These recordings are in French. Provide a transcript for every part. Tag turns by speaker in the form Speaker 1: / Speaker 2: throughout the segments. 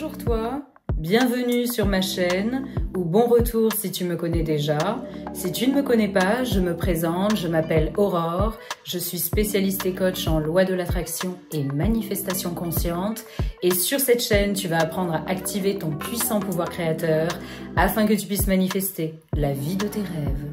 Speaker 1: Bonjour toi, bienvenue sur ma chaîne ou bon retour si tu me connais déjà. Si tu ne me connais pas, je me présente, je m'appelle Aurore, je suis spécialiste et coach en loi de l'attraction et manifestation consciente. Et sur cette chaîne, tu vas apprendre à activer ton puissant pouvoir créateur afin que tu puisses manifester la vie de tes rêves.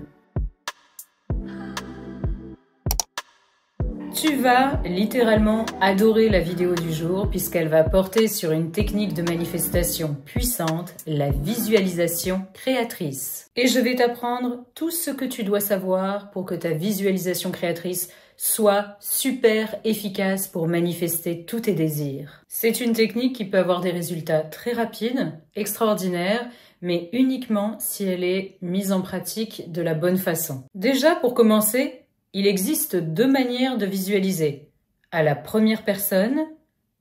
Speaker 1: Tu vas littéralement adorer la vidéo du jour puisqu'elle va porter sur une technique de manifestation puissante, la visualisation créatrice. Et je vais t'apprendre tout ce que tu dois savoir pour que ta visualisation créatrice soit super efficace pour manifester tous tes désirs. C'est une technique qui peut avoir des résultats très rapides, extraordinaires, mais uniquement si elle est mise en pratique de la bonne façon. Déjà, pour commencer, il existe deux manières de visualiser, à la première personne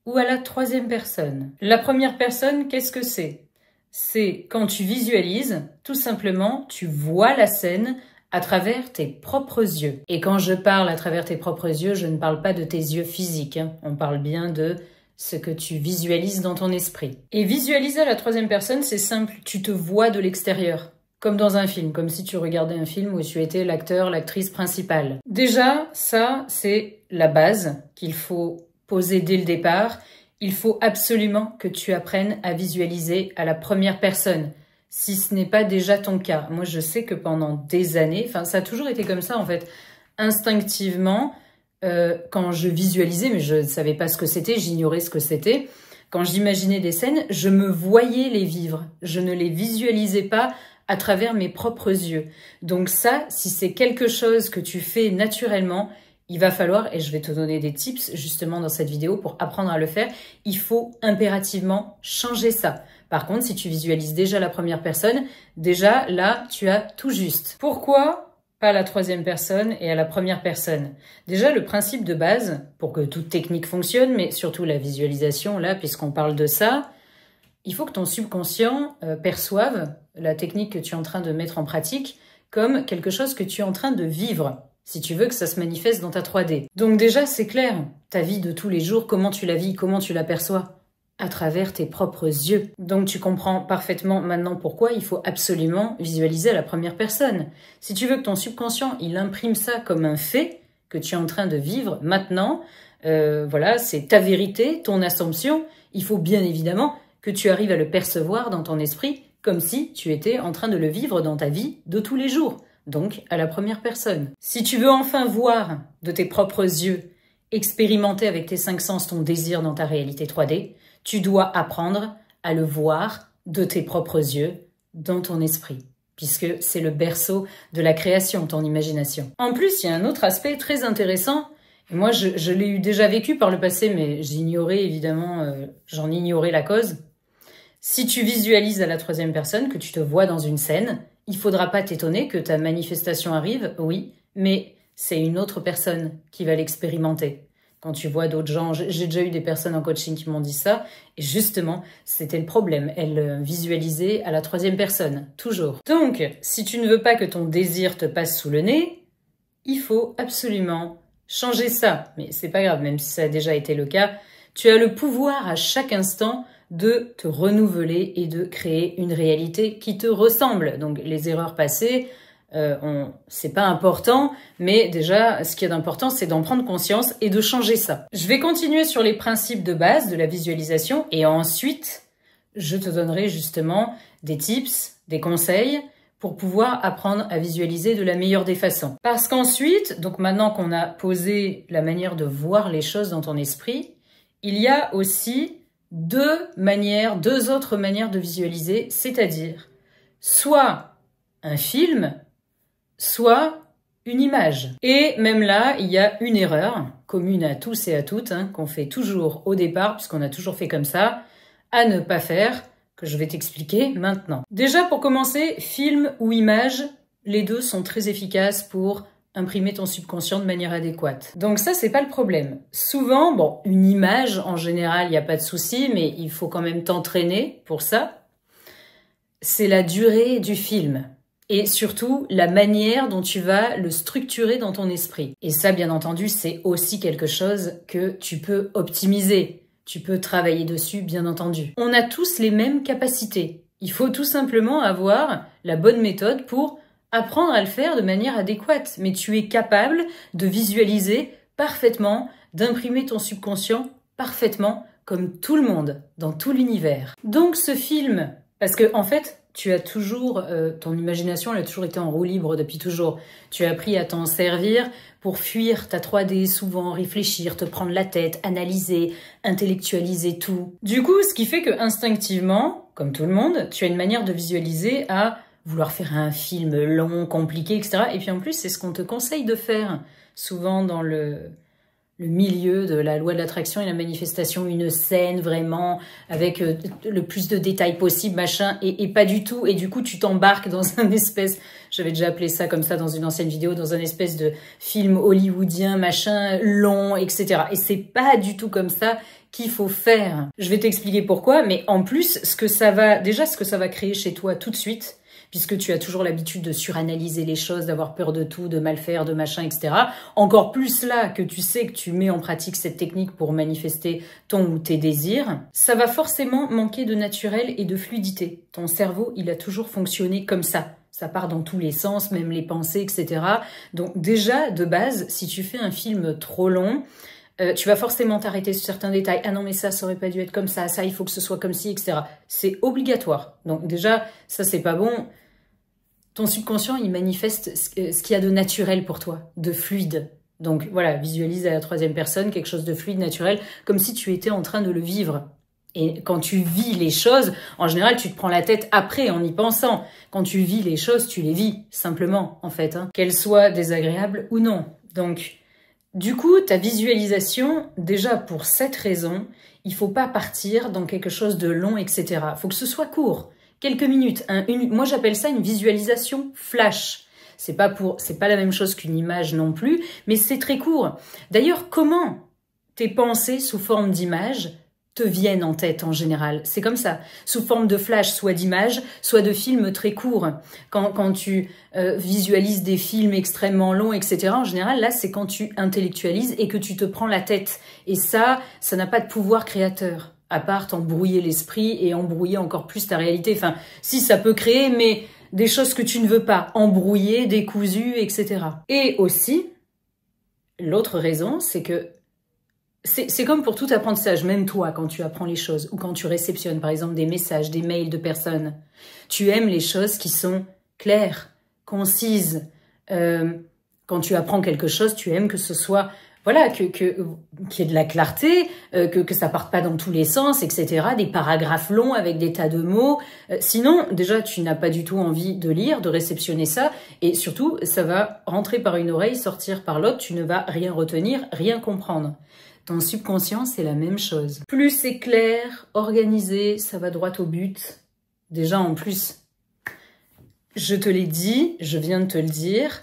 Speaker 1: ou à la troisième personne. La première personne, qu'est-ce que c'est? C'est quand tu visualises, tout simplement, tu vois la scène à travers tes propres yeux. Et quand je parle à travers tes propres yeux, je ne parle pas de tes yeux physiques, hein. On parle bien de ce que tu visualises dans ton esprit. Et visualiser à la troisième personne, c'est simple, tu te vois de l'extérieur. Comme dans un film, comme si tu regardais un film où tu étais l'acteur, l'actrice principale. Déjà, ça, c'est la base qu'il faut poser dès le départ. Il faut absolument que tu apprennes à visualiser à la première personne, si ce n'est pas déjà ton cas. Moi, je sais que pendant des années, ça a toujours été comme ça en fait, instinctivement, quand je visualisais, mais je ne savais pas ce que c'était, j'ignorais ce que c'était. Quand j'imaginais des scènes, je me voyais les vivre. Je ne les visualisais pas à travers mes propres yeux. Donc ça, si c'est quelque chose que tu fais naturellement, il va falloir, et je vais te donner des tips justement dans cette vidéo pour apprendre à le faire, il faut impérativement changer ça. Par contre, si tu visualises déjà la première personne, déjà là, tu as tout juste. Pourquoi pas la troisième personne et à la première personne? Déjà, le principe de base, pour que toute technique fonctionne, mais surtout la visualisation, là, puisqu'on parle de ça, il faut que ton subconscient perçoive la technique que tu es en train de mettre en pratique comme quelque chose que tu es en train de vivre, si tu veux que ça se manifeste dans ta 3D. Donc déjà, c'est clair, ta vie de tous les jours, comment tu la vis, comment tu l'aperçois? À travers tes propres yeux. Donc tu comprends parfaitement maintenant pourquoi il faut absolument visualiser à la première personne. Si tu veux que ton subconscient, il imprime ça comme un fait que tu es en train de vivre maintenant, voilà, c'est ta vérité, ton assumption, il faut bien évidemment que tu arrives à le percevoir dans ton esprit comme si tu étais en train de le vivre dans ta vie de tous les jours, donc à la première personne. Si tu veux enfin voir de tes propres yeux, expérimenter avec tes 5 sens ton désir dans ta réalité 3D, tu dois apprendre à le voir de tes propres yeux dans ton esprit, puisque c'est le berceau de la création, ton imagination. En plus, il y a un autre aspect très intéressant. Et moi, je l'ai eu déjà vécu par le passé, mais j'ignorais évidemment, j'en ignorais la cause. Si tu visualises à la troisième personne, que tu te vois dans une scène, il faudra pas t'étonner que ta manifestation arrive, oui, mais c'est une autre personne qui va l'expérimenter. Quand tu vois d'autres gens, j'ai déjà eu des personnes en coaching qui m'ont dit ça, et justement, c'était le problème. Elles visualisaient à la troisième personne, toujours. Donc, si tu ne veux pas que ton désir te passe sous le nez, il faut absolument changer ça. Mais c'est pas grave, même si ça a déjà été le cas, tu as le pouvoir à chaque instant de te renouveler et de créer une réalité qui te ressemble. Donc les erreurs passées, c'est pas important, mais déjà ce qui est important, c'est d'en prendre conscience et de changer ça. Je vais continuer sur les principes de base de la visualisation et ensuite je te donnerai justement des tips, des conseils pour pouvoir apprendre à visualiser de la meilleure des façons. Parce qu'ensuite, donc maintenant qu'on a posé la manière de voir les choses dans ton esprit, il y a aussi deux autres manières de visualiser, c'est-à-dire soit un film, soit une image. Et même là, il y a une erreur commune à tous et à toutes, qu'on fait toujours au départ, puisqu'on a toujours fait comme ça, à ne pas faire, que je vais t'expliquer maintenant. Déjà, pour commencer, film ou image, les deux sont très efficaces pour imprimer ton subconscient de manière adéquate. Donc ça, c'est pas le problème. Souvent, bon, une image, en général, il n'y a pas de souci, mais il faut quand même t'entraîner pour ça. C'est la durée du film. Et surtout, la manière dont tu vas le structurer dans ton esprit. Et ça, bien entendu, c'est aussi quelque chose que tu peux optimiser. Tu peux travailler dessus, bien entendu. On a tous les mêmes capacités. Il faut tout simplement avoir la bonne méthode pour apprendre à le faire de manière adéquate. Mais tu es capable de visualiser parfaitement, d'imprimer ton subconscient parfaitement, comme tout le monde, dans tout l'univers. Donc ce film, parce que en fait, tu as toujours, ton imagination, elle a toujours été en roue libre depuis toujours. Tu as appris à t'en servir pour fuir ta 3D souvent, réfléchir, te prendre la tête, analyser, intellectualiser tout. Du coup, ce qui fait que instinctivement, comme tout le monde, tu as une manière de visualiser à vouloir faire un film long, compliqué, etc. Et puis en plus, c'est ce qu'on te conseille de faire. Souvent dans le milieu de la loi de l'attraction et la manifestation, une scène vraiment avec le plus de détails possible, machin, et pas du tout. Et du coup, tu t'embarques dans un espèce, j'avais déjà appelé ça comme ça dans une ancienne vidéo, dans un espèce de film hollywoodien, machin, long, etc. Et c'est pas du tout comme ça qu'il faut faire. Je vais t'expliquer pourquoi, mais en plus, ce que ça va créer chez toi tout de suite, puisque tu as toujours l'habitude de suranalyser les choses, d'avoir peur de tout, de mal faire, de machin, etc. Encore plus là que tu sais que tu mets en pratique cette technique pour manifester ton ou tes désirs, ça va forcément manquer de naturel et de fluidité. Ton cerveau, il a toujours fonctionné comme ça. Ça part dans tous les sens, même les pensées, etc. Donc déjà, de base, si tu fais un film trop long, tu vas forcément t'arrêter sur certains détails. Ah non, mais ça aurait pas dû être comme ça, il faut que ce soit comme ci, etc. C'est obligatoire. Donc déjà, ça, c'est pas bon. Ton subconscient, il manifeste ce qu'il y a de naturel pour toi, de fluide. Donc voilà, visualise à la troisième personne quelque chose de fluide, naturel, comme si tu étais en train de le vivre. Et quand tu vis les choses, en général, tu te prends la tête après en y pensant. Quand tu vis les choses, tu les vis, simplement, en fait. Qu'elles soient désagréables ou non. Donc, du coup, ta visualisation, déjà pour cette raison, il faut pas partir dans quelque chose de long, etc. Il faut que ce soit court. Quelques minutes. Moi, j'appelle ça une visualisation flash. C'est pas la même chose qu'une image non plus, mais c'est très court. D'ailleurs, comment tes pensées sous forme d'image te viennent en tête en général? C'est comme ça, sous forme de flash, soit d'image, soit de films très courts. Quand tu visualises des films extrêmement longs, etc., en général, là, c'est quand tu intellectualises et que tu te prends la tête. Et ça n'a pas de pouvoir créateur. À part t'embrouiller l'esprit et embrouiller encore plus ta réalité. Enfin, si, ça peut créer, mais des choses que tu ne veux pas, embrouiller, décousues, etc. Et aussi, l'autre raison, c'est que c'est comme pour tout apprentissage, même toi, quand tu apprends les choses, ou quand tu réceptionnes, par exemple, des messages, des mails de personnes, tu aimes les choses qui sont claires, concises. Quand tu apprends quelque chose, tu aimes que ce soit... Voilà, qu'il y ait de la clarté, que ça parte pas dans tous les sens, etc. Des paragraphes longs avec des tas de mots. Sinon, déjà, tu n'as pas du tout envie de lire, de réceptionner ça. Et surtout, ça va rentrer par une oreille, sortir par l'autre. Tu ne vas rien retenir, rien comprendre. Ton subconscient, c'est la même chose. Plus c'est clair, organisé, ça va droit au but. Déjà, en plus, je te l'ai dit, je viens de te le dire,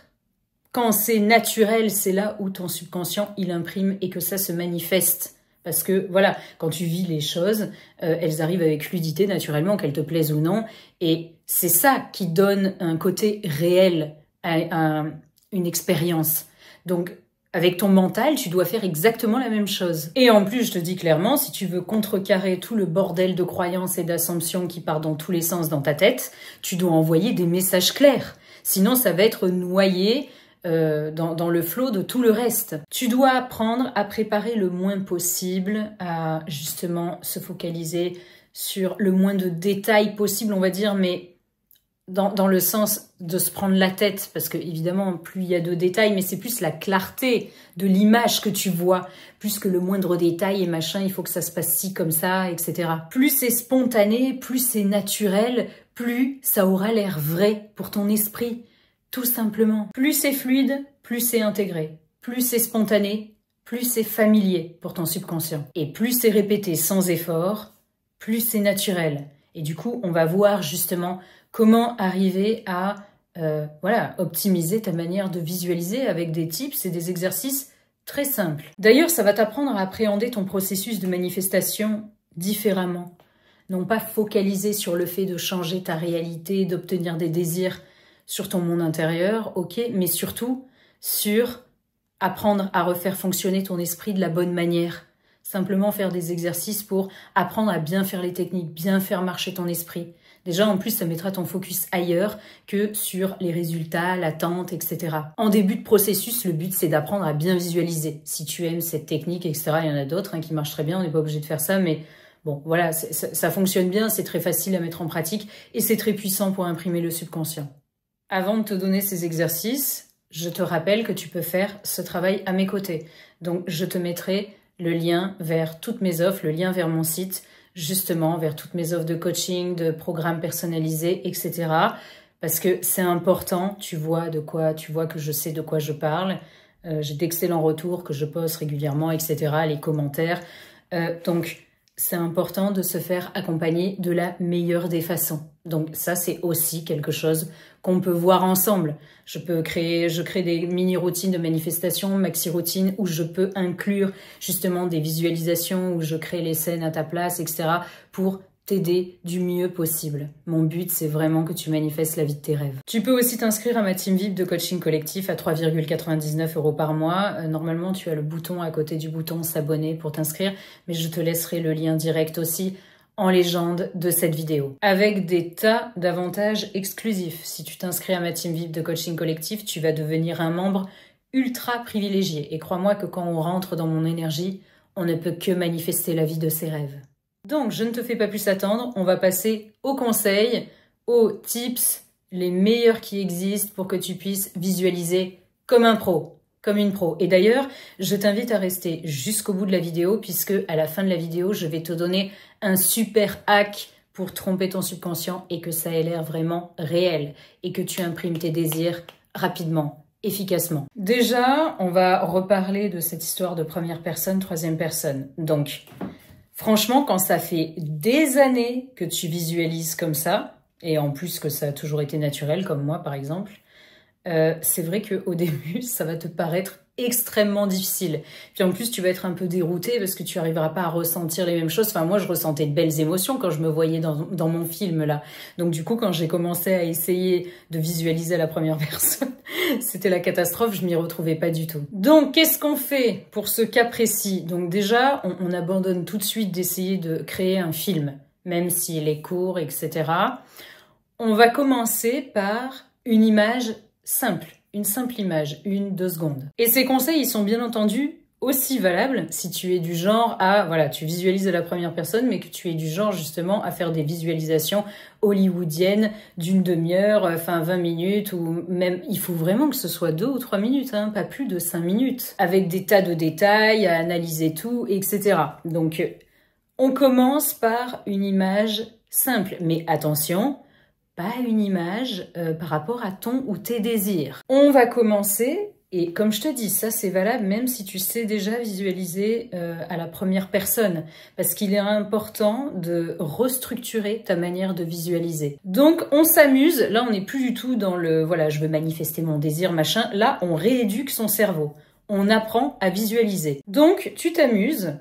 Speaker 1: quand c'est naturel, c'est là où ton subconscient, il imprime et que ça se manifeste. Parce que, voilà, quand tu vis les choses, elles arrivent avec fluidité, naturellement, qu'elles te plaisent ou non. Et c'est ça qui donne un côté réel à une expérience. Donc, avec ton mental, tu dois faire exactement la même chose. Et en plus, je te dis clairement, si tu veux contrecarrer tout le bordel de croyances et d'assumptions qui part dans tous les sens dans ta tête, tu dois envoyer des messages clairs. Sinon, ça va être noyé dans le flot de tout le reste. Tu dois apprendre à préparer le moins possible, à justement se focaliser sur le moins de détails possible, on va dire, mais dans le sens de se prendre la tête, parce que évidemment, plus il y a de détails, mais c'est plus la clarté de l'image que tu vois, plus que le moindre détail et machin, il faut que ça se passe ci, comme ça, etc. Plus c'est spontané, plus c'est naturel, plus ça aura l'air vrai pour ton esprit. Tout simplement. Plus c'est fluide, plus c'est intégré. Plus c'est spontané, plus c'est familier pour ton subconscient. Et plus c'est répété sans effort, plus c'est naturel. Et du coup, on va voir justement comment arriver à optimiser ta manière de visualiser avec des tips et des exercices très simples. D'ailleurs, ça va t'apprendre à appréhender ton processus de manifestation différemment. Non pas focaliser sur le fait de changer ta réalité, d'obtenir des désirs sur ton monde intérieur, ok, mais surtout sur apprendre à refaire fonctionner ton esprit de la bonne manière, simplement faire des exercices pour apprendre à bien faire les techniques, bien faire marcher ton esprit. Déjà, en plus, ça mettra ton focus ailleurs que sur les résultats, l'attente, etc. En début de processus, le but, c'est d'apprendre à bien visualiser. Si tu aimes cette technique, etc., il y en a d'autres qui marchent très bien, on n'est pas obligé de faire ça, mais bon, voilà, ça fonctionne bien, c'est très facile à mettre en pratique et c'est très puissant pour imprimer le subconscient. Avant de te donner ces exercices, je te rappelle que tu peux faire ce travail à mes côtés. Donc, je te mettrai le lien vers toutes mes offres, le lien vers mon site, justement vers toutes mes offres de coaching, de programmes personnalisés, etc. Parce que c'est important, tu vois que je sais de quoi je parle. J'ai d'excellents retours que je poste régulièrement, etc. Les commentaires. Donc, c'est important de se faire accompagner de la meilleure des façons. Donc ça, c'est aussi quelque chose qu'on peut voir ensemble. Je crée des mini-routines de manifestation, maxi-routines, où je peux inclure justement des visualisations, où je crée les scènes à ta place, etc. pour t'aider du mieux possible. Mon but, c'est vraiment que tu manifestes la vie de tes rêves. Tu peux aussi t'inscrire à ma team VIP de coaching collectif à 3,99 € par mois. Normalement, tu as le bouton à côté du bouton s'abonner pour t'inscrire, mais je te laisserai le lien direct aussi en légende de cette vidéo. Avec des tas d'avantages exclusifs. Si tu t'inscris à ma team VIP de coaching collectif, tu vas devenir un membre ultra privilégié. Et crois-moi que quand on rentre dans mon énergie, on ne peut que manifester la vie de ses rêves. Donc, je ne te fais pas plus attendre, on va passer aux conseils, aux tips, les meilleurs qui existent pour que tu puisses visualiser comme un pro, comme une pro. Et d'ailleurs, je t'invite à rester jusqu'au bout de la vidéo puisque à la fin de la vidéo, je vais te donner un super hack pour tromper ton subconscient et que ça ait l'air vraiment réel et que tu imprimes tes désirs rapidement, efficacement. Déjà, on va reparler de cette histoire de première personne, troisième personne. Donc, franchement, quand ça fait des années que tu visualises comme ça, et en plus que ça a toujours été naturel, comme moi par exemple, c'est vrai qu'au début, ça va te paraître extrêmement difficile. Puis en plus, tu vas être un peu dérouté parce que tu n'arriveras pas à ressentir les mêmes choses. Enfin, moi, je ressentais de belles émotions quand je me voyais dans mon film, là. Donc du coup, quand j'ai commencé à essayer de visualiser à la première personne, c'était la catastrophe, je m'y retrouvais pas du tout. Donc, qu'est-ce qu'on fait pour ce cas précis? Donc déjà, on abandonne tout de suite d'essayer de créer un film, même s'il est court, etc. On va commencer par une image simple. Une simple image, 1-2 secondes. Et ces conseils, ils sont bien entendu aussi valables si tu es du genre à, voilà, tu visualises à la première personne, mais que tu es du genre justement à faire des visualisations hollywoodiennes d'une demi-heure, enfin 20 minutes, ou même, il faut vraiment que ce soit 2 ou 3 minutes, hein, pas plus de 5 minutes, avec des tas de détails, à analyser tout, etc. Donc, on commence par une image simple, mais attention, pas une image par rapport à ton ou tes désirs. On va commencer, et comme je te dis, ça c'est valable même si tu sais déjà visualiser à la première personne, parce qu'il est important de restructurer ta manière de visualiser. Donc on s'amuse, là on n'est plus du tout dans le « voilà, je veux manifester mon désir, machin », là on rééduque son cerveau, on apprend à visualiser. Donc tu t'amuses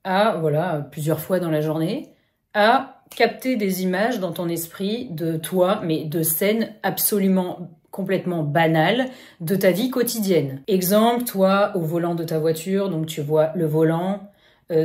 Speaker 1: à, voilà, plusieurs fois dans la journée, à capter des images dans ton esprit de toi, mais de scènes absolument complètement banales de ta vie quotidienne. Exemple, toi au volant de ta voiture, donc tu vois le volant,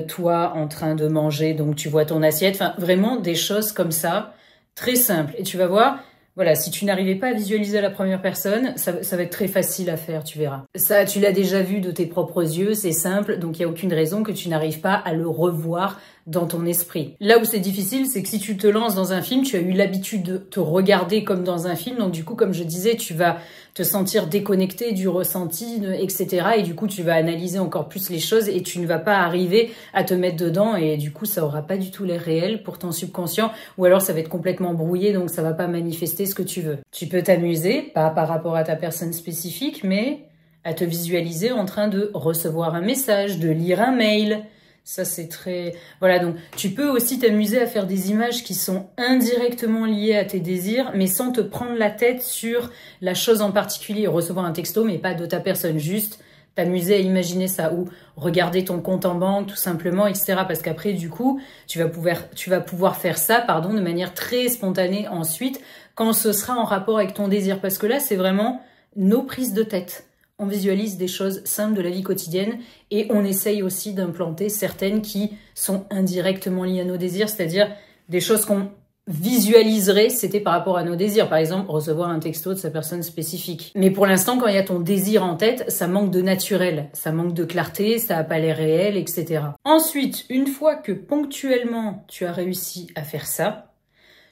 Speaker 1: toi en train de manger, donc tu vois ton assiette, enfin vraiment des choses comme ça, très simples. Et tu vas voir, voilà, si tu n'arrivais pas à visualiser à la première personne, ça va être très facile à faire, tu verras. Ça, tu l'as déjà vu de tes propres yeux, c'est simple, donc il n'y a aucune raison que tu n'arrives pas à le revoir dans ton esprit. Là où c'est difficile, c'est que si tu te lances dans un film, tu as eu l'habitude de te regarder comme dans un film, donc du coup, comme je disais, tu vas te sentir déconnecté du ressenti, etc. Et du coup, tu vas analyser encore plus les choses et tu ne vas pas arriver à te mettre dedans et du coup, ça aura pas du tout l'air réel pour ton subconscient ou alors ça va être complètement brouillé, donc ça va pas manifester ce que tu veux. Tu peux t'amuser, pas par rapport à ta personne spécifique, mais à te visualiser en train de recevoir un message, de lire un mail. Ça, c'est très... Voilà, donc tu peux aussi t'amuser à faire des images qui sont indirectement liées à tes désirs, mais sans te prendre la tête sur la chose en particulier. Recevoir un texto, mais pas de ta personne, juste t'amuser à imaginer ça. Ou regarder ton compte en banque, tout simplement, etc. Parce qu'après, du coup, tu vas pouvoir faire ça, pardon, de manière très spontanée ensuite, quand ce sera en rapport avec ton désir. Parce que là, c'est vraiment nos prises de tête. on visualise des choses simples de la vie quotidienne et on essaye aussi d'implanter certaines qui sont indirectement liées à nos désirs, c'est-à-dire des choses qu'on visualiserait, c'était par rapport à nos désirs. Par exemple, recevoir un texto de sa personne spécifique. Mais pour l'instant, quand il y a ton désir en tête, ça manque de naturel, ça manque de clarté, ça n'a pas l'air réel, etc. Ensuite, une fois que ponctuellement tu as réussi à faire ça,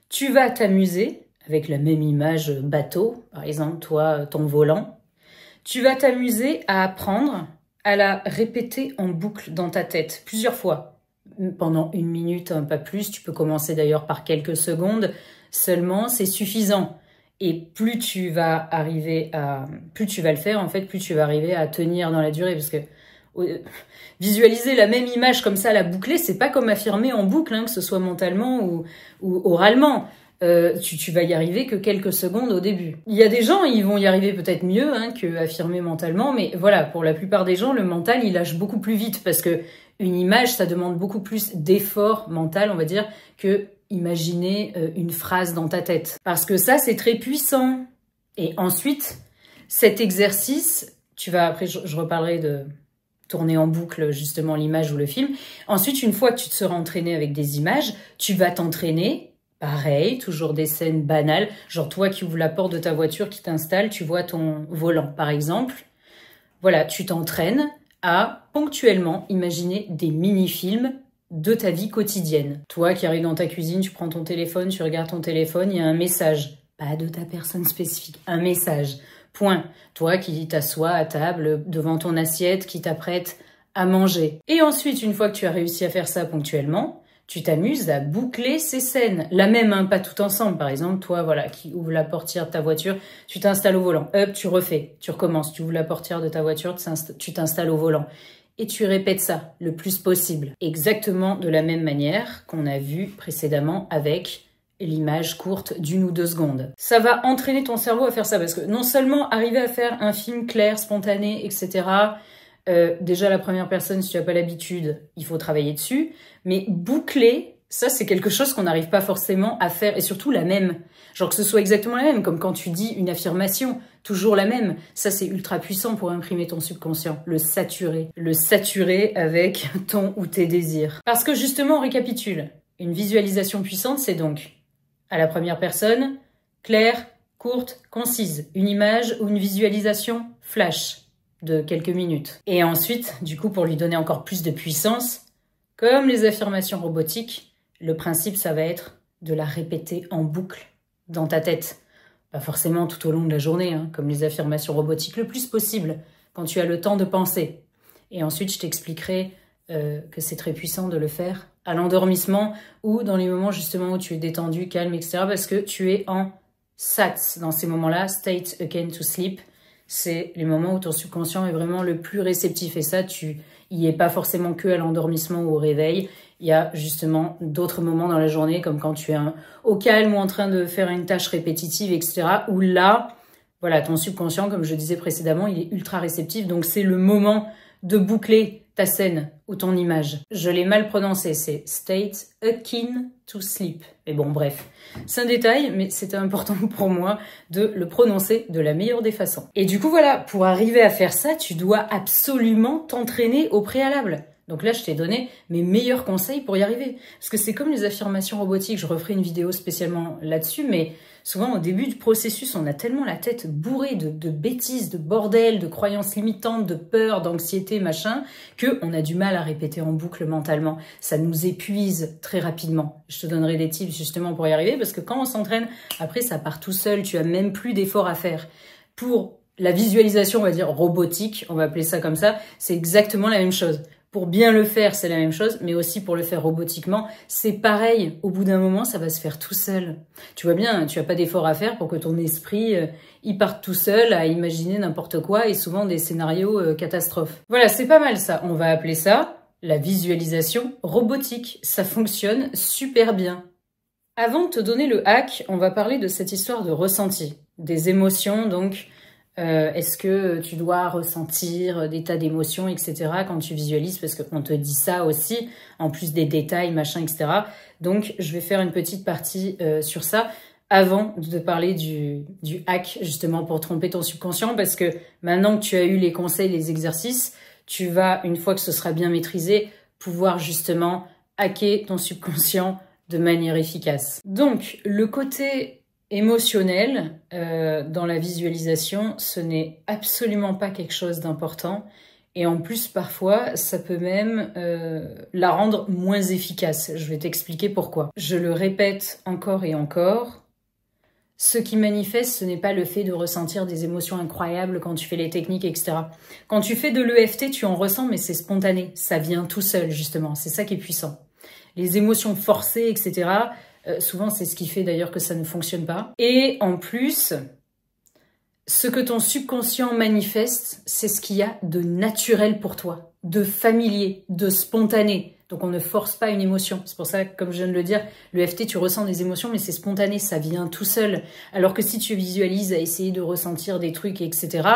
Speaker 1: tu vas t'amuser avec la même image bateau, par exemple, toi, ton volant. Tu vas t'amuser à apprendre à la répéter en boucle dans ta tête plusieurs fois. Pendant 1 minute, pas plus. Tu peux commencer d'ailleurs par quelques secondes seulement, c'est suffisant. Et plus tu vas le faire, en fait, plus tu vas arriver à tenir dans la durée. Parce que visualiser la même image comme ça, la boucler, c'est pas comme affirmer en boucle, hein, que ce soit mentalement ou oralement. Tu vas y arriver que quelques secondes au début. Il y a des gens, ils vont y arriver peut-être mieux que affirmer mentalement, mais voilà, pour la plupart des gens, le mental, il lâche beaucoup plus vite parce que une image, ça demande beaucoup plus d'effort mental, on va dire, que imaginer une phrase dans ta tête. Parce que ça, c'est très puissant. Et ensuite, cet exercice, après, je reparlerai de tourner en boucle justement l'image ou le film. Ensuite, une fois que tu te seras entraîné avec des images, tu vas t'entraîner. Pareil, toujours des scènes banales, genre toi qui ouvres la porte de ta voiture, qui t'installe, tu vois ton volant par exemple. Voilà, tu t'entraînes à ponctuellement imaginer des mini-films de ta vie quotidienne. Toi qui arrives dans ta cuisine, tu prends ton téléphone, tu regardes ton téléphone, il y a un message. Pas de ta personne spécifique, un message. Point. Toi qui t'assois à table devant ton assiette, qui t'apprête à manger. Et ensuite, une fois que tu as réussi à faire ça ponctuellement, tu t'amuses à boucler ces scènes. La même, hein, pas tout ensemble. Par exemple, toi, voilà, qui ouvre la portière de ta voiture, tu t'installes au volant. Hop, tu refais, tu recommences. Tu ouvres la portière de ta voiture, tu t'installes au volant. Et tu répètes ça le plus possible. Exactement de la même manière qu'on a vu précédemment avec l'image courte d'1 ou 2 secondes. Ça va entraîner ton cerveau à faire ça parce que non seulement arriver à faire un film clair, spontané, etc., déjà la première personne, si tu n'as pas l'habitude, il faut travailler dessus. Mais boucler, ça c'est quelque chose qu'on n'arrive pas forcément à faire, et surtout la même. Genre que ce soit exactement la même, comme quand tu dis une affirmation, toujours la même. Ça c'est ultra puissant pour imprimer ton subconscient, le saturer avec ton ou tes désirs. Parce que justement, on récapitule. Une visualisation puissante, c'est donc à la première personne, claire, courte, concise. Une image ou une visualisation flash de quelques minutes. Et ensuite, du coup, pour lui donner encore plus de puissance, comme les affirmations robotiques, le principe, ça va être de la répéter en boucle dans ta tête. Pas forcément tout au long de la journée, hein, comme les affirmations robotiques, le plus possible, quand tu as le temps de penser. Et ensuite, je t'expliquerai que c'est très puissant de le faire à l'endormissement ou dans les moments justement où tu es détendu, calme, etc. Parce que tu es en SAT dans ces moments-là, State Akin to Sleep. C'est les moments où ton subconscient est vraiment le plus réceptif. Et ça, tu y es pas forcément que à l'endormissement ou au réveil. Il y a justement d'autres moments dans la journée, comme quand tu es au calme ou en train de faire une tâche répétitive, etc. Où là, voilà, ton subconscient, comme je disais précédemment, il est ultra réceptif. Donc, c'est le moment de boucler ta scène ou ton image. Je l'ai mal prononcé, c'est State Akin to Sleep. Mais bon, bref, c'est un détail, mais c'était important pour moi de le prononcer de la meilleure des façons. Et du coup, voilà, pour arriver à faire ça, tu dois absolument t'entraîner au préalable. Donc là, je t'ai donné mes meilleurs conseils pour y arriver. Parce que c'est comme les affirmations robotiques, je referai une vidéo spécialement là-dessus, mais souvent au début du processus, on a tellement la tête bourrée de bêtises, de bordel, de croyances limitantes, de peur, d'anxiété, machin, qu'on a du mal à répéter en boucle mentalement. Ça nous épuise très rapidement. Je te donnerai des tips justement pour y arriver, parce que quand on s'entraîne, après ça part tout seul, tu as même plus d'efforts à faire. Pour la visualisation, on va dire robotique, on va appeler ça comme ça, c'est exactement la même chose. Pour bien le faire, c'est la même chose, mais aussi pour le faire robotiquement, c'est pareil. Au bout d'un moment, ça va se faire tout seul. Tu vois bien, tu n'as pas d'effort à faire pour que ton esprit il parte tout seul à imaginer n'importe quoi et souvent des scénarios catastrophes. Voilà, c'est pas mal ça. On va appeler ça la visualisation robotique. Ça fonctionne super bien. Avant de te donner le hack, on va parler de cette histoire de ressenti, des émotions donc. Est-ce que tu dois ressentir des tas d'émotions, etc. quand tu visualises, parce qu'on te dit ça aussi, en plus des détails, machin, etc. Donc, je vais faire une petite partie sur ça. avant de parler du hack, justement, pour tromper ton subconscient, parce que maintenant que tu as eu les conseils, les exercices, tu vas, une fois que ce sera bien maîtrisé, pouvoir justement hacker ton subconscient de manière efficace. Donc, le côté émotionnel dans la visualisation, ce n'est absolument pas quelque chose d'important. Et en plus, parfois, ça peut même la rendre moins efficace. Je vais t'expliquer pourquoi. Je le répète encore et encore. Ce qui manifeste, ce n'est pas le fait de ressentir des émotions incroyables quand tu fais les techniques, etc. Quand tu fais de l'EFT, tu en ressens, mais c'est spontané. Ça vient tout seul, justement. C'est ça qui est puissant. Les émotions forcées, etc., souvent, c'est ce qui fait d'ailleurs que ça ne fonctionne pas. Et en plus, ce que ton subconscient manifeste, c'est ce qu'il y a de naturel pour toi, de familier, de spontané. Donc, on ne force pas une émotion. C'est pour ça, comme je viens de le dire, l'EFT, tu ressens des émotions, mais c'est spontané, ça vient tout seul. Alors que si tu visualises à essayer de ressentir des trucs, etc.,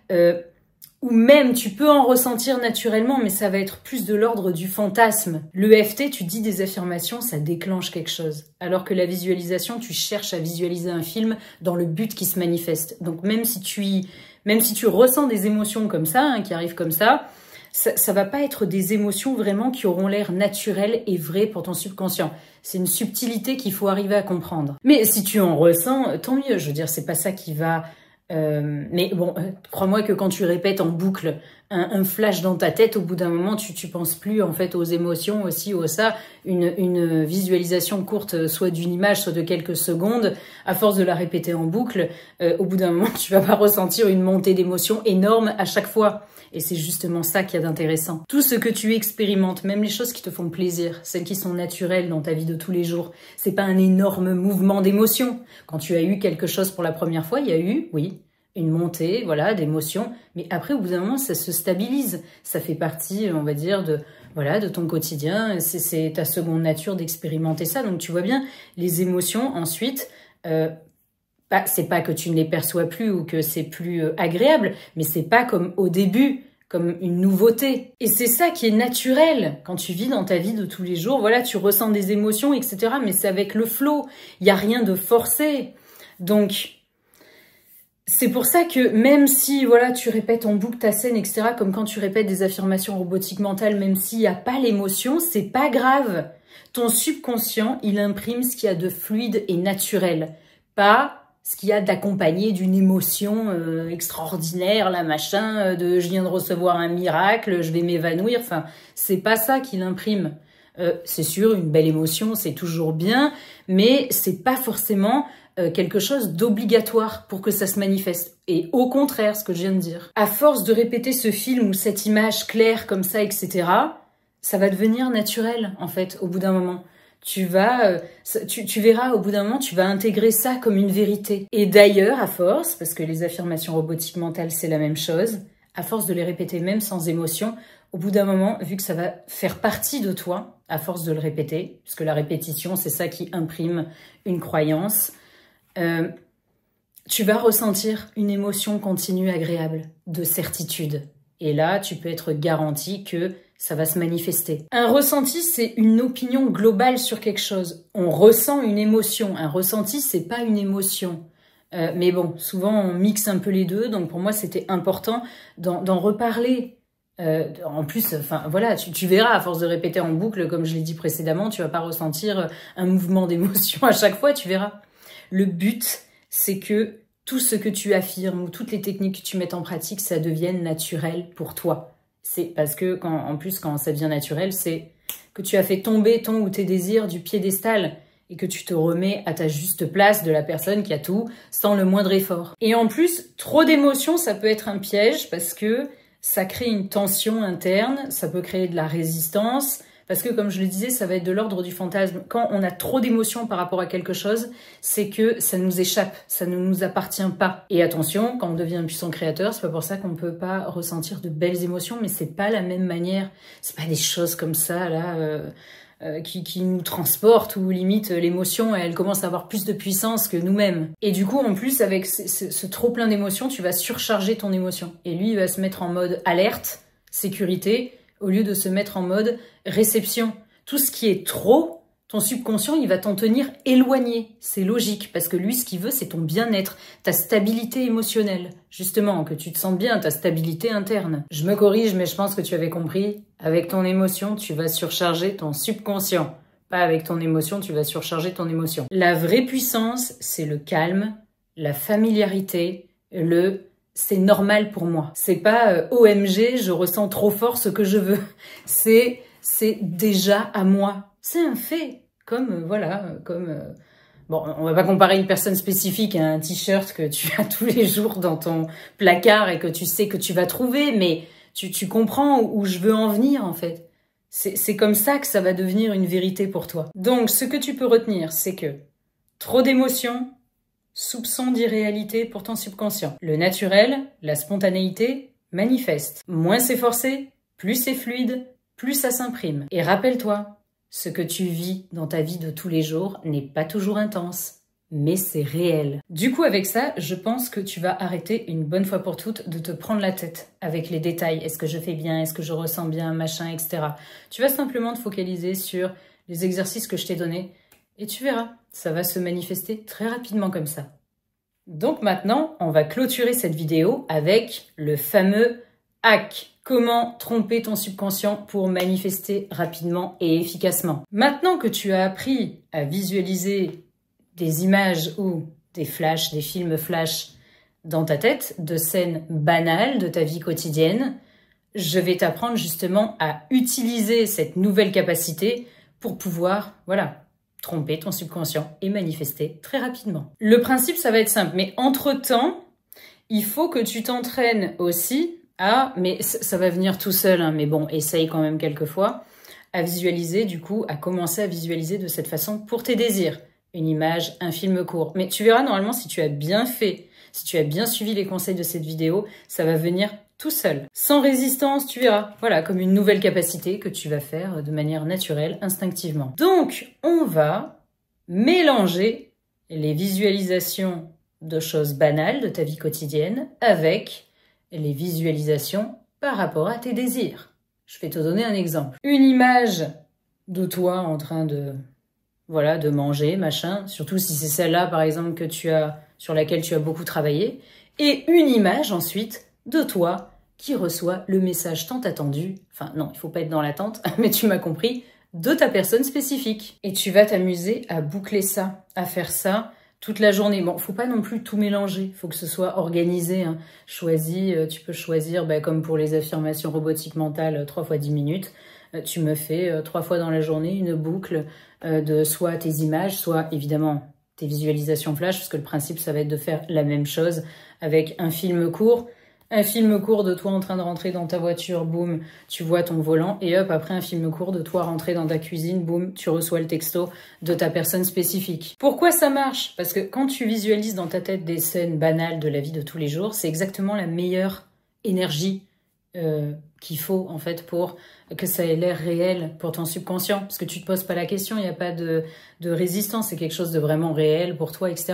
Speaker 1: ou même, tu peux en ressentir naturellement, mais ça va être plus de l'ordre du fantasme. L'EFT, tu dis des affirmations, ça déclenche quelque chose. Alors que la visualisation, tu cherches à visualiser un film dans le but qui se manifeste. Donc, même si tu ressens des émotions comme ça, hein, qui arrivent comme ça va pas être des émotions vraiment qui auront l'air naturelles et vraies pour ton subconscient. C'est une subtilité qu'il faut arriver à comprendre. Mais si tu en ressens, tant mieux. Je veux dire, c'est pas ça qui va... mais bon, crois-moi que quand tu répètes en boucle un flash dans ta tête, au bout d'un moment, tu penses plus en fait aux émotions aussi, au ça. Une visualisation courte, soit d'une image, soit de quelques secondes, à force de la répéter en boucle, au bout d'un moment, tu vas pas ressentir une montée d'émotions énorme à chaque fois. Et c'est justement ça qu'il y a d'intéressant. Tout ce que tu expérimentes, même les choses qui te font plaisir, celles qui sont naturelles dans ta vie de tous les jours, c'est pas un énorme mouvement d'émotion. Quand tu as eu quelque chose pour la première fois, il y a eu, oui, une montée, voilà, d'émotions. Mais après, au bout d'un moment, ça se stabilise. Ça fait partie, on va dire, de ton quotidien. C'est ta seconde nature d'expérimenter ça. Donc, tu vois bien, les émotions, ensuite... c'est pas que tu ne les perçois plus ou que c'est plus agréable, mais c'est pas comme au début, comme une nouveauté. Et c'est ça qui est naturel quand tu vis dans ta vie de tous les jours. Voilà, tu ressens des émotions, etc. Mais c'est avec le flow. Il n'y a rien de forcé. Donc, c'est pour ça que même si voilà, tu répètes en boucle ta scène, etc., comme quand tu répètes des affirmations robotiques mentales, même s'il n'y a pas l'émotion, c'est pas grave. Ton subconscient, il imprime ce qu'il y a de fluide et naturel. Pas ce qu'il y a d'accompagné d'une émotion extraordinaire, là, machin, je viens de recevoir un miracle, je vais m'évanouir. Enfin, c'est pas ça qu'il imprime. C'est sûr, une belle émotion, c'est toujours bien, mais c'est pas forcément quelque chose d'obligatoire pour que ça se manifeste. Et au contraire, ce que je viens de dire. À force de répéter ce film ou cette image claire comme ça, etc., ça va devenir naturel, en fait, au bout d'un moment. Tu verras, au bout d'un moment, tu vas intégrer ça comme une vérité. Et d'ailleurs, à force, parce que les affirmations robotiques mentales, c'est la même chose, à force de les répéter même sans émotion, au bout d'un moment, vu que ça va faire partie de toi, à force de le répéter, puisque la répétition, c'est ça qui imprime une croyance, tu vas ressentir une émotion continue agréable, de certitude. Et là, tu peux être garanti que ça va se manifester. Un ressenti, c'est une opinion globale sur quelque chose. On ressent une émotion. Un ressenti, c'est pas une émotion. Mais bon, souvent, on mixe un peu les deux. Donc, pour moi, c'était important d'en reparler. En plus, enfin, voilà, tu verras, à force de répéter en boucle, comme je l'ai dit précédemment, tu vas pas ressentir un mouvement d'émotion à chaque fois, tu verras. Le but, c'est que tout ce que tu affirmes ou toutes les techniques que tu mets en pratique, ça devienne naturel pour toi. C'est parce que, en plus, quand ça devient naturel, c'est que tu as fait tomber ton ou tes désirs du piédestal et que tu te remets à ta juste place de la personne qui a tout sans le moindre effort. Et en plus, trop d'émotions, ça peut être un piège parce que ça crée une tension interne, ça peut créer de la résistance. Parce que, comme je le disais, ça va être de l'ordre du fantasme. Quand on a trop d'émotions par rapport à quelque chose, c'est que ça nous échappe, ça ne nous appartient pas. Et attention, quand on devient un puissant créateur, c'est pas pour ça qu'on peut pas ressentir de belles émotions, mais c'est pas la même manière. C'est pas des choses comme ça, là, qui nous transportent, ou limite l'émotion, elle commence à avoir plus de puissance que nous-mêmes. Et du coup, en plus, avec ce trop plein d'émotions, tu vas surcharger ton émotion. Et lui, il va se mettre en mode alerte, sécurité, au lieu de se mettre en mode réception. Tout ce qui est trop, Ton subconscient, il va t'en tenir éloigné. C'est logique, parce que lui, ce qu'il veut, c'est ton bien-être, ta stabilité émotionnelle. Justement, que tu te sentes bien, ta stabilité interne. Je me corrige, mais je pense que tu avais compris. Avec ton émotion, tu vas surcharger ton subconscient. Pas avec ton émotion, tu vas surcharger ton émotion. La vraie puissance, c'est le calme, la familiarité, c'est normal pour moi. C'est pas OMG, je ressens trop fort ce que je veux. C'est déjà à moi. C'est un fait. Bon, on va pas comparer une personne spécifique à un t-shirt que tu as tous les jours dans ton placard et que tu sais que tu vas trouver, mais tu comprends où je veux en venir, en fait. C'est comme ça que ça va devenir une vérité pour toi. Donc, ce que tu peux retenir, c'est que trop d'émotions, soupçon d'irréalité pour ton subconscient. Le naturel, la spontanéité, manifeste. Moins c'est forcé, plus c'est fluide, plus ça s'imprime. Et rappelle-toi, ce que tu vis dans ta vie de tous les jours n'est pas toujours intense, mais c'est réel. Du coup, avec ça, je pense que tu vas arrêter une bonne fois pour toutes de te prendre la tête avec les détails. Est-ce que je fais bien? Est-ce que je ressens bien? Machin, etc. Tu vas simplement te focaliser sur les exercices que je t'ai donnés et tu verras, ça va se manifester très rapidement comme ça. Donc maintenant, on va clôturer cette vidéo avec le fameux hack. Comment tromper ton subconscient pour manifester rapidement et efficacement. Maintenant que tu as appris à visualiser des images ou des flashs, des films flash dans ta tête, de scènes banales de ta vie quotidienne, je vais t'apprendre justement à utiliser cette nouvelle capacité pour pouvoir, voilà, tromper ton subconscient et manifester très rapidement. Le principe, ça va être simple, mais entre-temps, il faut que tu t'entraînes aussi mais ça va venir tout seul, hein, mais bon, essaye quand même quelquefois, à visualiser, du coup, à commencer à visualiser de cette façon pour tes désirs. Une image, un film court. Mais tu verras, normalement, si tu as bien fait, si tu as bien suivi les conseils de cette vidéo, ça va venir tout seul. Sans résistance, tu verras. Voilà, comme une nouvelle capacité que tu vas faire de manière naturelle, instinctivement. Donc, on va mélanger les visualisations de choses banales de ta vie quotidienne avec les visualisations par rapport à tes désirs. Je vais te donner un exemple. Une image de toi en train de manger, machin, surtout si c'est celle-là, par exemple, sur laquelle tu as beaucoup travaillé, et une image ensuite de toi qui reçoit le message tant attendu, enfin non, il faut pas être dans l'attente, mais tu m'as compris, de ta personne spécifique. Et tu vas t'amuser à boucler ça, à faire ça, toute la journée. Bon, faut pas non plus tout mélanger, faut que ce soit organisé, hein. Tu peux choisir, comme pour les affirmations robotiques mentales, 3 fois 10 minutes. Tu me fais 3 fois dans la journée une boucle de soit tes images, soit évidemment tes visualisations flash, parce que le principe, ça va être de faire la même chose avec un film court. Un film court de toi en train de rentrer dans ta voiture, boum, tu vois ton volant, et hop, après un film court de toi rentrer dans ta cuisine, boum, tu reçois le texto de ta personne spécifique. Pourquoi ça marche? Parce que quand tu visualises dans ta tête des scènes banales de la vie de tous les jours, c'est exactement la meilleure énergie qu'il faut, en fait, pour que ça ait l'air réel pour ton subconscient. Parce que tu te poses pas la question, il n'y a pas de résistance, c'est quelque chose de vraiment réel pour toi, etc.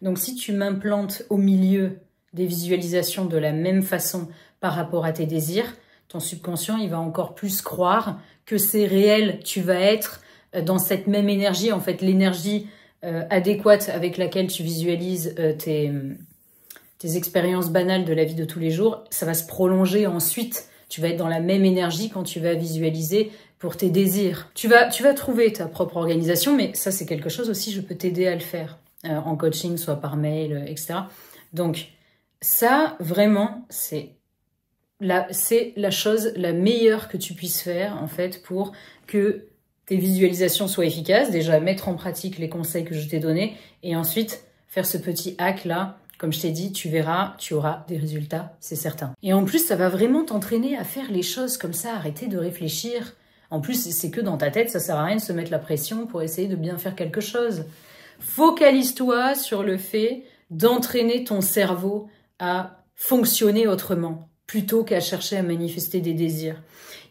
Speaker 1: Donc si tu m'implantes au milieu des visualisations de la même façon par rapport à tes désirs, ton subconscient, il va encore plus croire que c'est réel. Tu vas être dans cette même énergie, en fait, l'énergie adéquate avec laquelle tu visualises tes expériences banales de la vie de tous les jours, ça va se prolonger ensuite. Tu vas être dans la même énergie quand tu vas visualiser pour tes désirs. Tu vas trouver ta propre organisation, mais ça, c'est quelque chose aussi, je peux t'aider à le faire en coaching, soit par mail, etc. Donc, ça, vraiment, c'est la chose la meilleure que tu puisses faire, en fait, pour que tes visualisations soient efficaces. Déjà, mettre en pratique les conseils que je t'ai donnés et ensuite faire ce petit hack-là. Comme je t'ai dit, tu verras, tu auras des résultats, c'est certain. Et en plus, ça va vraiment t'entraîner à faire les choses comme ça, arrêter de réfléchir. En plus, c'est que dans ta tête, ça sert à rien de se mettre la pression pour essayer de bien faire quelque chose. Focalise-toi sur le fait d'entraîner ton cerveau à fonctionner autrement, plutôt qu'à chercher à manifester des désirs.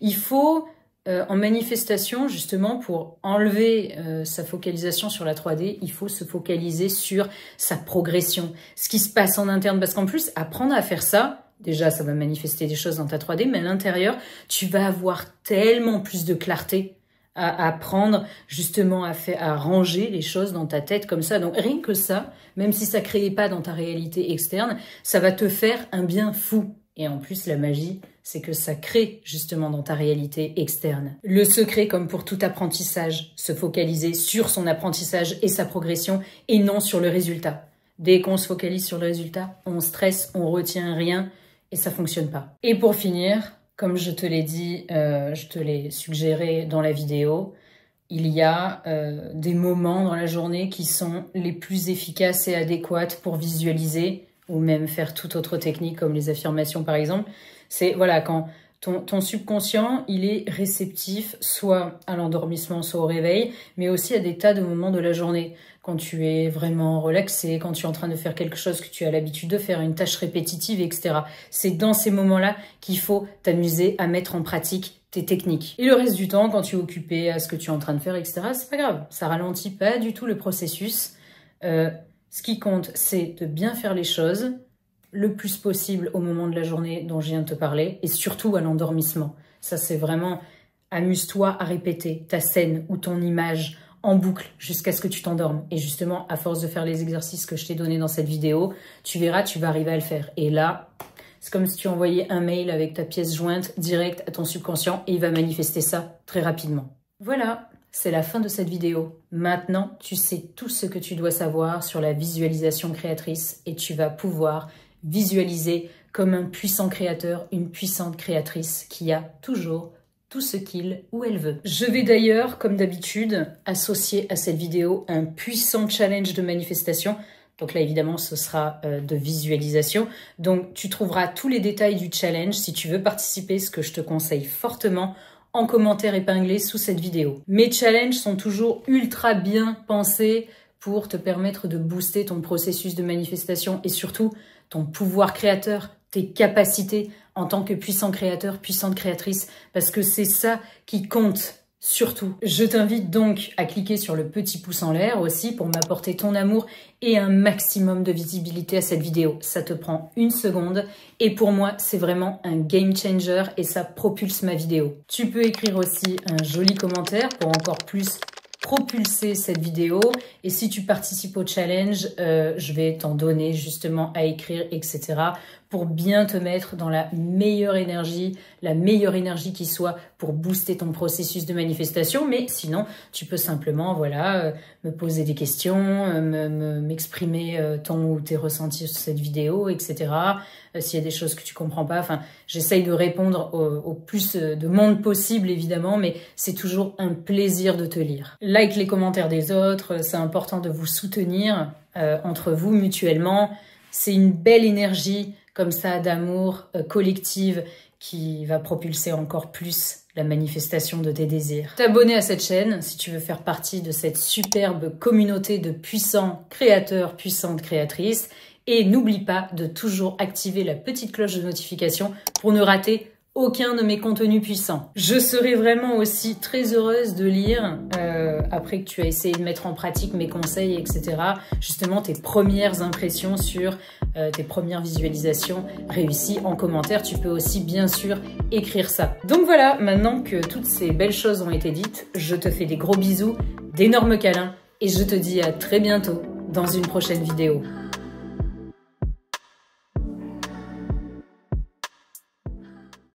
Speaker 1: Il faut, en manifestation, justement, pour enlever sa focalisation sur la 3D, il faut se focaliser sur sa progression, ce qui se passe en interne. Parce qu'en plus, apprendre à faire ça, déjà, ça va manifester des choses dans ta 3D, mais à l'intérieur, tu vas avoir tellement plus de clarté à apprendre justement à ranger les choses dans ta tête comme ça. Donc rien que ça, même si ça ne crée pas dans ta réalité externe, ça va te faire un bien fou. Et en plus, la magie, c'est que ça crée justement dans ta réalité externe. Le secret, comme pour tout apprentissage, se focaliser sur son apprentissage et sa progression et non sur le résultat. Dès qu'on se focalise sur le résultat, on stresse, on retient rien et ça fonctionne pas. Et pour finir, comme je te l'ai dit, je te l'ai suggéré dans la vidéo, il y a des moments dans la journée qui sont les plus efficaces et adéquates pour visualiser ou même faire toute autre technique comme les affirmations par exemple. C'est voilà, quand ton subconscient, il est réceptif soit à l'endormissement, soit au réveil, mais aussi à des tas de moments de la journée. Quand tu es vraiment relaxé, quand tu es en train de faire quelque chose que tu as l'habitude de faire, une tâche répétitive, etc. C'est dans ces moments-là qu'il faut t'amuser à mettre en pratique tes techniques. Et le reste du temps, quand tu es occupé à ce que tu es en train de faire, etc., c'est pas grave. Ça ralentit pas du tout le processus. Ce qui compte, c'est de bien faire les choses le plus possible au moment de la journée dont je viens de te parler, et surtout à l'endormissement. Ça, c'est vraiment, amuse-toi à répéter ta scène ou ton image en boucle jusqu'à ce que tu t'endormes. Et justement, à force de faire les exercices que je t'ai donnés dans cette vidéo, tu verras, tu vas arriver à le faire. Et là, c'est comme si tu envoyais un mail avec ta pièce jointe direct à ton subconscient et il va manifester ça très rapidement. Voilà, c'est la fin de cette vidéo. Maintenant, tu sais tout ce que tu dois savoir sur la visualisation créatrice et tu vas pouvoir visualiser comme un puissant créateur, une puissante créatrice qui a toujours tout ce qu'il ou elle veut. Je vais d'ailleurs, comme d'habitude, associer à cette vidéo un puissant challenge de manifestation. Donc là, évidemment, ce sera de visualisation. Donc, tu trouveras tous les détails du challenge si tu veux participer, ce que je te conseille fortement, en commentaire épinglé sous cette vidéo. Mes challenges sont toujours ultra bien pensés pour te permettre de booster ton processus de manifestation et surtout ton pouvoir créateur, tes capacités en tant que puissant créateur, puissante créatrice, parce que c'est ça qui compte surtout. Je t'invite donc à cliquer sur le petit pouce en l'air aussi pour m'apporter ton amour et un maximum de visibilité à cette vidéo. Ça te prend 1 seconde et pour moi, c'est vraiment un game changer et ça propulse ma vidéo. Tu peux écrire aussi un joli commentaire pour encore plus propulser cette vidéo et si tu participes au challenge, je vais t'en donner justement à écrire, etc. pour bien te mettre dans la meilleure énergie qui soit pour booster ton processus de manifestation. Mais sinon, tu peux simplement voilà, me poser des questions, m'exprimer ton ou tes ressentis sur cette vidéo, etc. S'il y a des choses que tu comprends pas, enfin, j'essaye de répondre au plus de monde possible, évidemment, mais c'est toujours un plaisir de te lire. Like les commentaires des autres, c'est important de vous soutenir entre vous mutuellement. C'est une belle énergie comme ça d'amour collective qui va propulser encore plus la manifestation de tes désirs. T'abonner à cette chaîne si tu veux faire partie de cette superbe communauté de puissants créateurs, puissantes créatrices. Et n'oublie pas de toujours activer la petite cloche de notification pour ne rater aucun de mes contenus puissants. Je serai vraiment aussi très heureuse de lire, après que tu as essayé de mettre en pratique mes conseils, etc., justement tes premières impressions sur tes premières visualisations réussies en commentaire. Tu peux aussi bien sûr écrire ça. Donc voilà, maintenant que toutes ces belles choses ont été dites, je te fais des gros bisous, d'énormes câlins et je te dis à très bientôt dans une prochaine vidéo.